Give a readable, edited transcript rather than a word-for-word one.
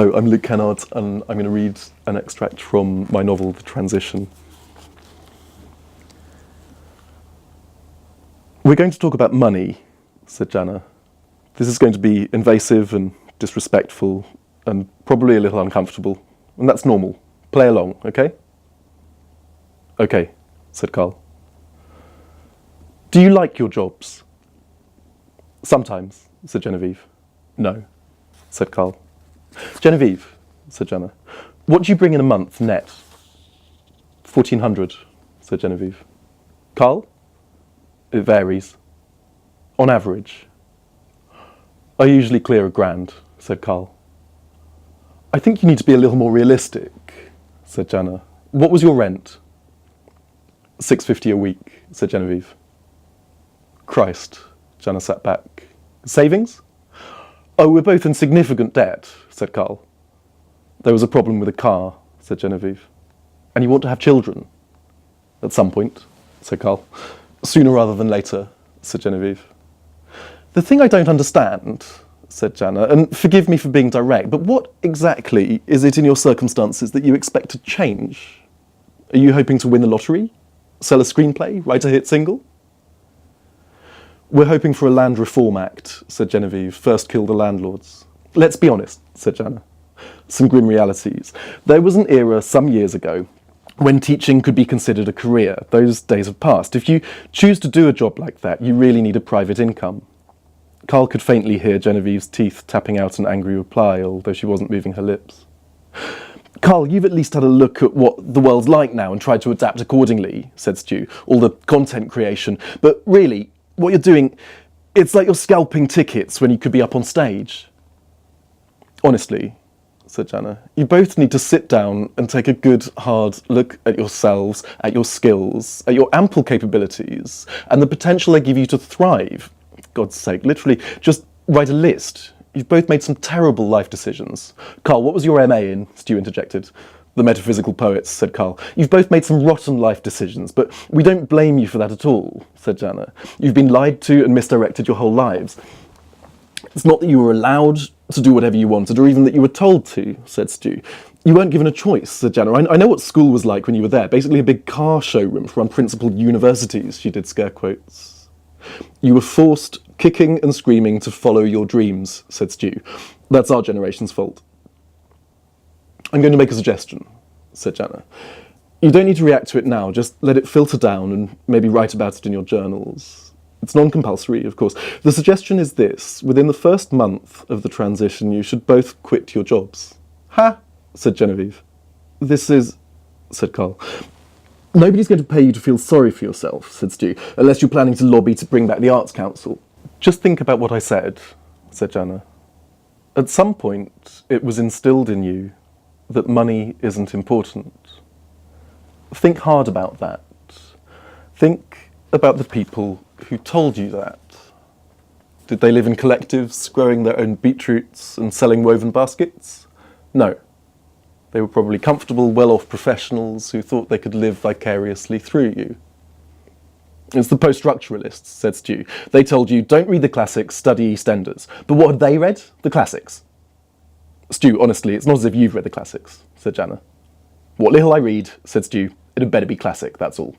Hello, I'm Luke Kennard, and I'm going to read an extract from my novel, The Transition. We're going to talk about money, said Jana. This is going to be invasive and disrespectful, and probably a little uncomfortable, and that's normal. Play along, okay? Okay, said Carl. Do you like your jobs? Sometimes, said Genevieve. No, said Carl. Genevieve, said Jana, what do you bring in a month net? 1,400, said Genevieve. Carl? It varies. On average. I usually clear £1,000, said Carl. I think you need to be a little more realistic, said Jana. What was your rent? £6.50 a week, said Genevieve. Christ, Jana sat back. Savings? Oh, we're both in significant debt, said Carl. There was a problem with a car, said Genevieve. And you want to have children? At some point, said Carl. Sooner rather than later, said Genevieve. The thing I don't understand, said Jana, and forgive me for being direct, but what exactly is it in your circumstances that you expect to change? Are you hoping to win the lottery? Sell a screenplay? Write a hit single? We're hoping for a Land Reform Act, said Genevieve. First kill the landlords. Let's be honest, said Jana. Some grim realities. There was an era some years ago when teaching could be considered a career. Those days have passed. If you choose to do a job like that, you really need a private income. Carl could faintly hear Genevieve's teeth tapping out an angry reply, although she wasn't moving her lips. Carl, you've at least had a look at what the world's like now and tried to adapt accordingly, said Stu. All the content creation. But really, what you're doing, it's like you're scalping tickets when you could be up on stage. Honestly, said Jana, you both need to sit down and take a good, hard look at yourselves, at your skills, at your ample capabilities, and the potential they give you to thrive. For God's sake, literally, just write a list. You've both made some terrible life decisions. Carl, what was your MA in? Stu interjected. The metaphysical poets, said Carl. You've both made some rotten life decisions, but we don't blame you for that at all, said Jana. You've been lied to and misdirected your whole lives. It's not that you were allowed to do whatever you wanted, or even that you were told to, said Stu. You weren't given a choice, said Jana. I know what school was like when you were there. Basically a big car showroom for unprincipled universities, she did scare quotes. You were forced, kicking and screaming, to follow your dreams, said Stu. That's our generation's fault. I'm going to make a suggestion, said Jana. You don't need to react to it now, just let it filter down and maybe write about it in your journals. It's non-compulsory, of course. The suggestion is this: within the first month of the transition, you should both quit your jobs. Ha, said Genevieve. This is, said Carl. Nobody's going to pay you to feel sorry for yourself, said Stu, unless you're planning to lobby to bring back the Arts Council. Just think about what I said, said Jana. At some point, it was instilled in you that money isn't important. Think hard about that. Think about the people who told you that. Did they live in collectives, growing their own beetroots and selling woven baskets? No. They were probably comfortable, well-off professionals who thought they could live vicariously through you. It's the post-structuralists, said Stu. They told you, don't read the classics, study EastEnders. But what had they read? The classics. Stu, honestly, it's not as if you've read the classics, said Jana. What little I read, said Stu, it had better be classic, that's all.